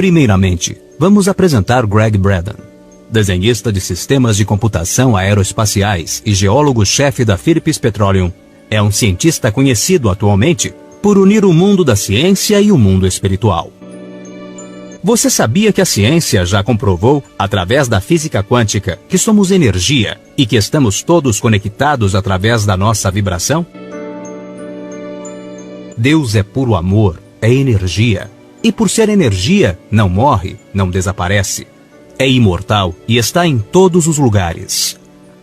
Primeiramente, vamos apresentar Greg Braden, desenhista de sistemas de computação aeroespaciais e geólogo-chefe da Phillips Petroleum. É um cientista conhecido atualmente por unir o mundo da ciência e o mundo espiritual. Você sabia que a ciência já comprovou, através da física quântica, que somos energia e que estamos todos conectados através da nossa vibração? Deus é puro amor, é energia. E por ser energia, não morre, não desaparece. É imortal e está em todos os lugares.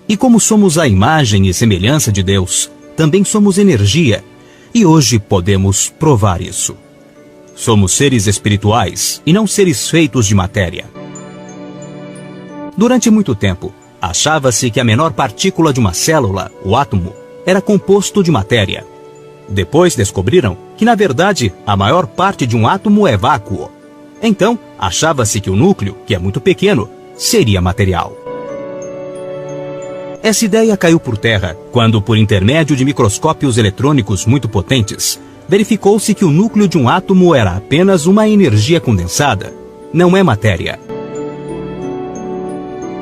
E como somos a imagem e semelhança de Deus, também somos energia. E hoje podemos provar isso. Somos seres espirituais e não seres feitos de matéria. Durante muito tempo, achava-se que a menor partícula de uma célula, o átomo, era composto de matéria. Depois descobriram que, na verdade, a maior parte de um átomo é vácuo. Então, achava-se que o núcleo, que é muito pequeno, seria material. Essa ideia caiu por terra quando, por intermédio de microscópios eletrônicos muito potentes, verificou-se que o núcleo de um átomo era apenas uma energia condensada, não é matéria.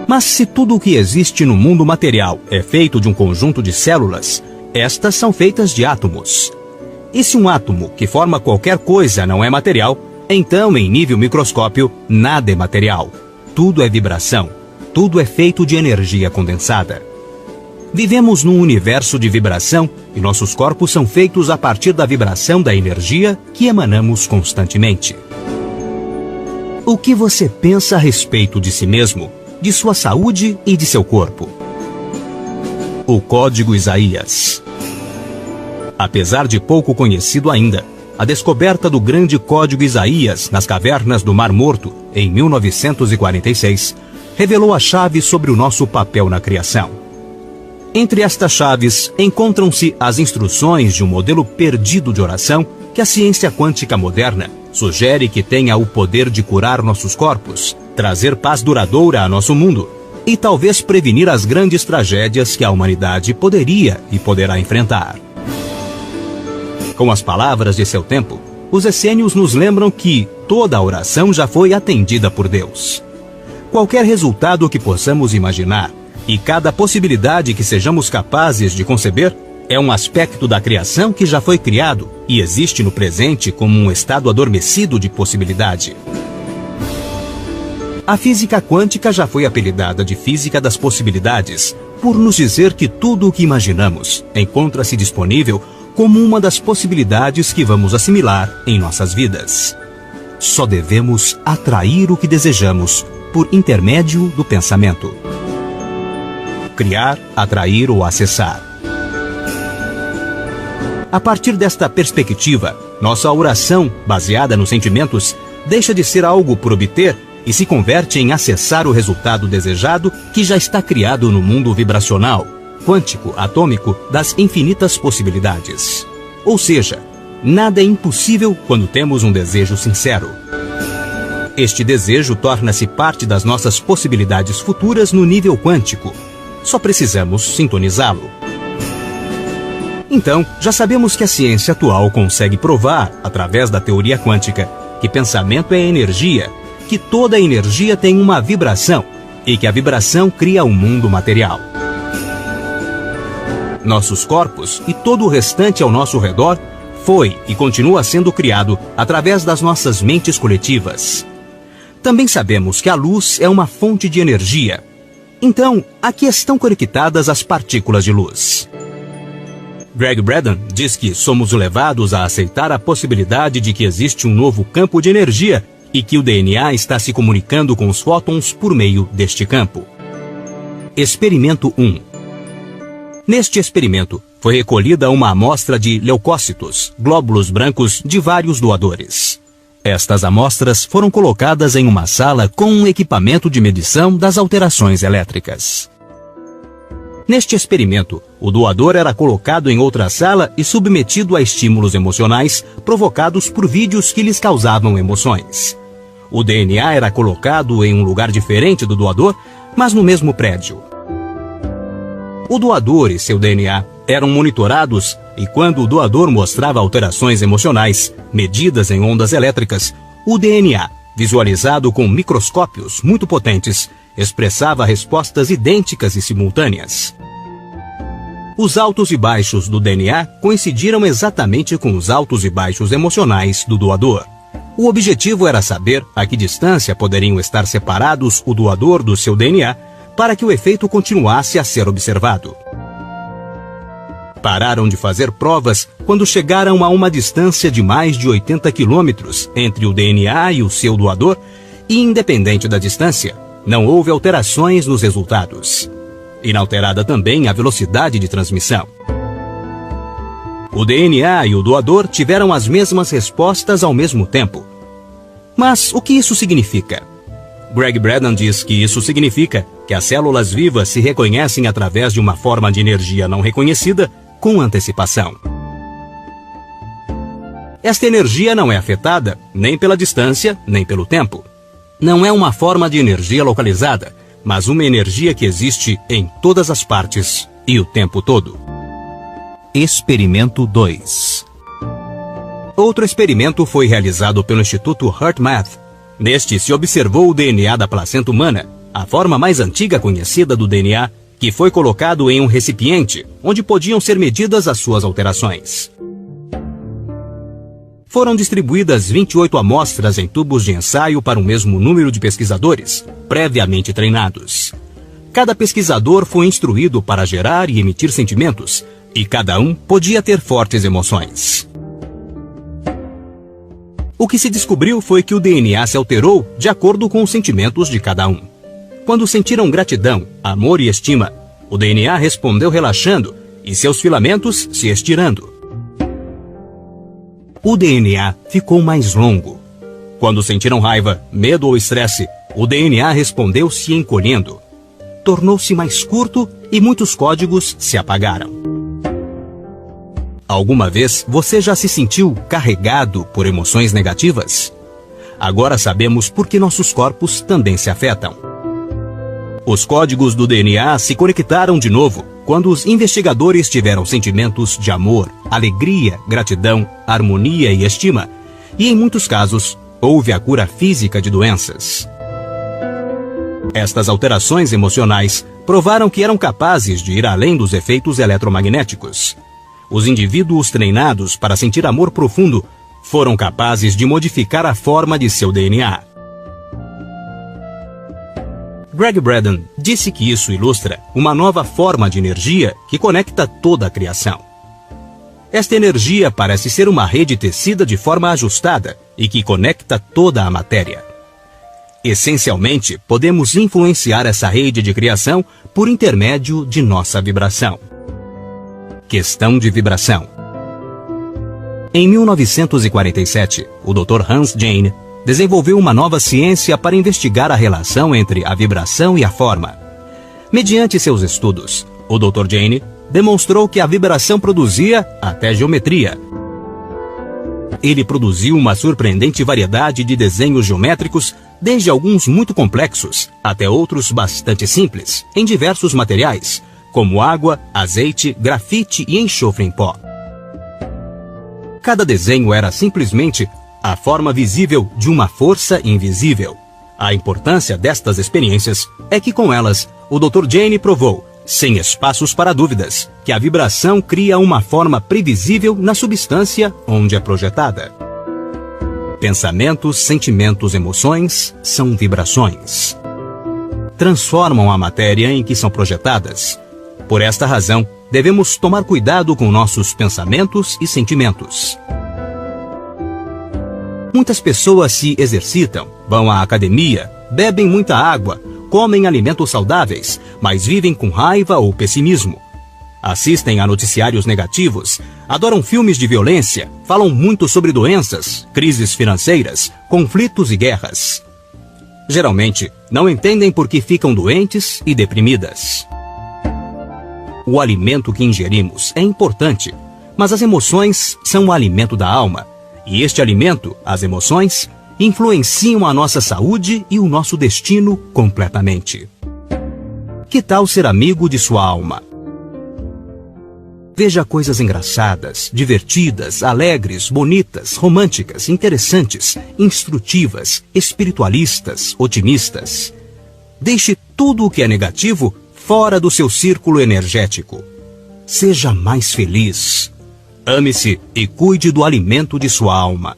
Mas se tudo o que existe no mundo material é feito de um conjunto de células, estas são feitas de átomos. E se um átomo que forma qualquer coisa não é material, então, em nível microscópio, nada é material. Tudo é vibração. Tudo é feito de energia condensada. Vivemos num universo de vibração e nossos corpos são feitos a partir da vibração da energia que emanamos constantemente. O que você pensa a respeito de si mesmo, de sua saúde e de seu corpo? O Código Isaías. Apesar de pouco conhecido ainda, a descoberta do grande Código Isaías nas cavernas do Mar Morto, em 1946, revelou a chave sobre o nosso papel na criação. Entre estas chaves, encontram-se as instruções de um modelo perdido de oração que a ciência quântica moderna sugere que tenha o poder de curar nossos corpos, trazer paz duradoura a nosso mundo e talvez prevenir as grandes tragédias que a humanidade poderia e poderá enfrentar. Com as palavras de seu tempo, os essênios nos lembram que toda a oração já foi atendida por Deus. Qualquer resultado que possamos imaginar e cada possibilidade que sejamos capazes de conceber é um aspecto da criação que já foi criado e existe no presente como um estado adormecido de possibilidade. A física quântica já foi apelidada de física das possibilidades, por nos dizer que tudo o que imaginamos encontra-se disponível como uma das possibilidades que vamos assimilar em nossas vidas. Só devemos atrair o que desejamos por intermédio do pensamento. Criar, atrair ou acessar. A partir desta perspectiva, nossa oração, baseada nos sentimentos, deixa de ser algo por obter e se converte em acessar o resultado desejado que já está criado no mundo vibracional, quântico, atômico, das infinitas possibilidades. Ou seja, nada é impossível quando temos um desejo sincero. Este desejo torna-se parte das nossas possibilidades futuras no nível quântico. Só precisamos sintonizá-lo. Então, já sabemos que a ciência atual consegue provar, através da teoria quântica, que pensamento é energia, que toda energia tem uma vibração e que a vibração cria o mundo material. Nossos corpos e todo o restante ao nosso redor foi e continua sendo criado através das nossas mentes coletivas. Também sabemos que a luz é uma fonte de energia. Então, aqui estão conectadas as partículas de luz. Greg Braden diz que somos levados a aceitar a possibilidade de que existe um novo campo de energia e que o DNA está se comunicando com os fótons por meio deste campo. Experimento 1. Neste experimento, foi recolhida uma amostra de leucócitos, glóbulos brancos de vários doadores. Estas amostras foram colocadas em uma sala com um equipamento de medição das alterações elétricas. Neste experimento, o doador era colocado em outra sala e submetido a estímulos emocionais provocados por vídeos que lhes causavam emoções. O DNA era colocado em um lugar diferente do doador, mas no mesmo prédio. O doador e seu DNA eram monitorados e quando o doador mostrava alterações emocionais, medidas em ondas elétricas, o DNA, visualizado com microscópios muito potentes, expressava respostas idênticas e simultâneas. Os altos e baixos do DNA coincidiram exatamente com os altos e baixos emocionais do doador. O objetivo era saber a que distância poderiam estar separados o doador do seu DNA para que o efeito continuasse a ser observado. Pararam de fazer provas quando chegaram a uma distância de mais de 80 quilômetros entre o DNA e o seu doador e, independente da distância, não houve alterações nos resultados. Inalterada também a velocidade de transmissão. O DNA e o doador tiveram as mesmas respostas ao mesmo tempo. Mas o que isso significa? Greg Braden diz que isso significa que as células vivas se reconhecem através de uma forma de energia não reconhecida com antecipação. Esta energia não é afetada nem pela distância, nem pelo tempo. Não é uma forma de energia localizada, mas uma energia que existe em todas as partes e o tempo todo. Experimento 2. Outro experimento foi realizado pelo Instituto HeartMath. Neste se observou o DNA da placenta humana, a forma mais antiga conhecida do DNA, que foi colocado em um recipiente, onde podiam ser medidas as suas alterações. Foram distribuídas 28 amostras em tubos de ensaio para o mesmo número de pesquisadores, previamente treinados. Cada pesquisador foi instruído para gerar e emitir sentimentos, e cada um podia ter fortes emoções. O que se descobriu foi que o DNA se alterou de acordo com os sentimentos de cada um. Quando sentiram gratidão, amor e estima, o DNA respondeu relaxando e seus filamentos se estirando. O DNA ficou mais longo. Quando sentiram raiva, medo ou estresse, o DNA respondeu se encolhendo. Tornou-se mais curto e muitos códigos se apagaram. Alguma vez você já se sentiu carregado por emoções negativas? Agora sabemos por que nossos corpos também se afetam. Os códigos do DNA se conectaram de novo quando os investigadores tiveram sentimentos de amor, alegria, gratidão, harmonia e estima, e em muitos casos, houve a cura física de doenças. Estas alterações emocionais provaram que eram capazes de ir além dos efeitos eletromagnéticos. Os indivíduos treinados para sentir amor profundo foram capazes de modificar a forma de seu DNA. Greg Braden disse que isso ilustra uma nova forma de energia que conecta toda a criação. Esta energia parece ser uma rede tecida de forma ajustada e que conecta toda a matéria. Essencialmente, podemos influenciar essa rede de criação por intermédio de nossa vibração. Questão de vibração. Em 1947, o Dr. Hans Jahn desenvolveu uma nova ciência para investigar a relação entre a vibração e a forma. Mediante seus estudos, o Dr. Jahn demonstrou que a vibração produzia até geometria. Ele produziu uma surpreendente variedade de desenhos geométricos, desde alguns muito complexos até outros bastante simples, em diversos materiais, como água, azeite, grafite e enxofre em pó. Cada desenho era simplesmente a forma visível de uma força invisível. A importância destas experiências é que com elas, o Dr. Jahn provou, sem espaços para dúvidas, que a vibração cria uma forma previsível na substância onde é projetada. Pensamentos, sentimentos, emoções são vibrações. Transformam a matéria em que são projetadas. Por esta razão, devemos tomar cuidado com nossos pensamentos e sentimentos. Muitas pessoas se exercitam, vão à academia, bebem muita água, comem alimentos saudáveis, mas vivem com raiva ou pessimismo. Assistem a noticiários negativos, adoram filmes de violência, falam muito sobre doenças, crises financeiras, conflitos e guerras. Geralmente, não entendem por que ficam doentes e deprimidas. O alimento que ingerimos é importante, mas as emoções são o alimento da alma. E este alimento, as emoções, influenciam a nossa saúde e o nosso destino completamente. Que tal ser amigo de sua alma? Veja coisas engraçadas, divertidas, alegres, bonitas, românticas, interessantes, instrutivas, espiritualistas, otimistas. Deixe tudo o que é negativo fora do seu círculo energético. Seja mais feliz. Ame-se e cuide do alimento de sua alma.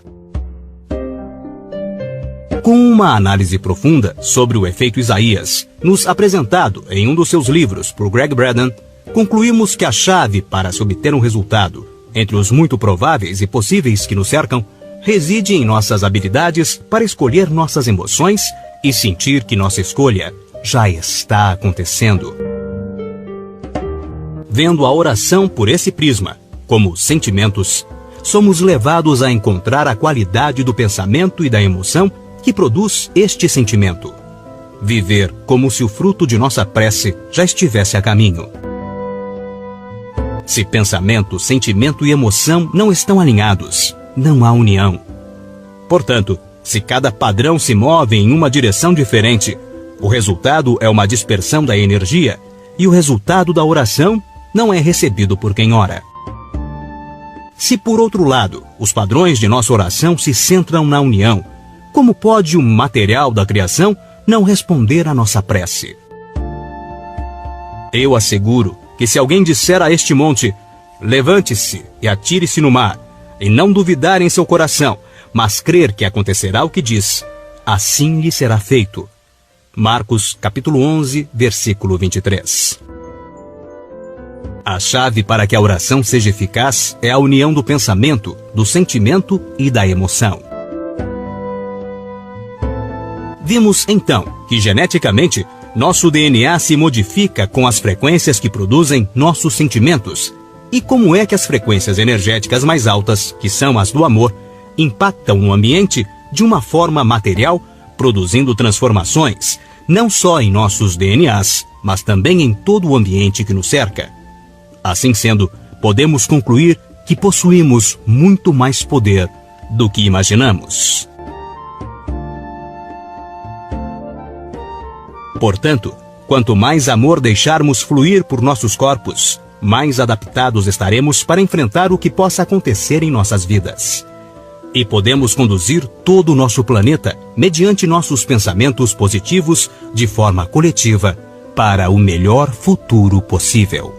Com uma análise profunda sobre o efeito Isaías, nos apresentado em um dos seus livros por Greg Braden, concluímos que a chave para se obter um resultado, entre os muito prováveis e possíveis que nos cercam, reside em nossas habilidades para escolher nossas emoções e sentir que nossa escolha já está acontecendo. Vendo a oração por esse prisma, como sentimentos, somos levados a encontrar a qualidade do pensamento e da emoção que produz este sentimento. Viver como se o fruto de nossa prece já estivesse a caminho. Se pensamento, sentimento e emoção não estão alinhados, não há união. Portanto, se cada padrão se move em uma direção diferente, o resultado é uma dispersão da energia e o resultado da oração não é recebido por quem ora. Se, por outro lado, os padrões de nossa oração se centram na união, como pode o material da criação não responder à nossa prece? Eu asseguro que se alguém disser a este monte, levante-se e atire-se no mar, e não duvidar em seu coração, mas crer que acontecerá o que diz, assim lhe será feito. Marcos, capítulo 11, versículo 23. A chave para que a oração seja eficaz é a união do pensamento, do sentimento e da emoção. Vimos, então, que geneticamente, nosso DNA se modifica com as frequências que produzem nossos sentimentos. E como é que as frequências energéticas mais altas, que são as do amor, impactam no ambiente de uma forma material, produzindo transformações, não só em nossos DNAs, mas também em todo o ambiente que nos cerca. Assim sendo, podemos concluir que possuímos muito mais poder do que imaginamos. Portanto, quanto mais amor deixarmos fluir por nossos corpos, mais adaptados estaremos para enfrentar o que possa acontecer em nossas vidas. E podemos conduzir todo o nosso planeta mediante nossos pensamentos positivos de forma coletiva para o melhor futuro possível.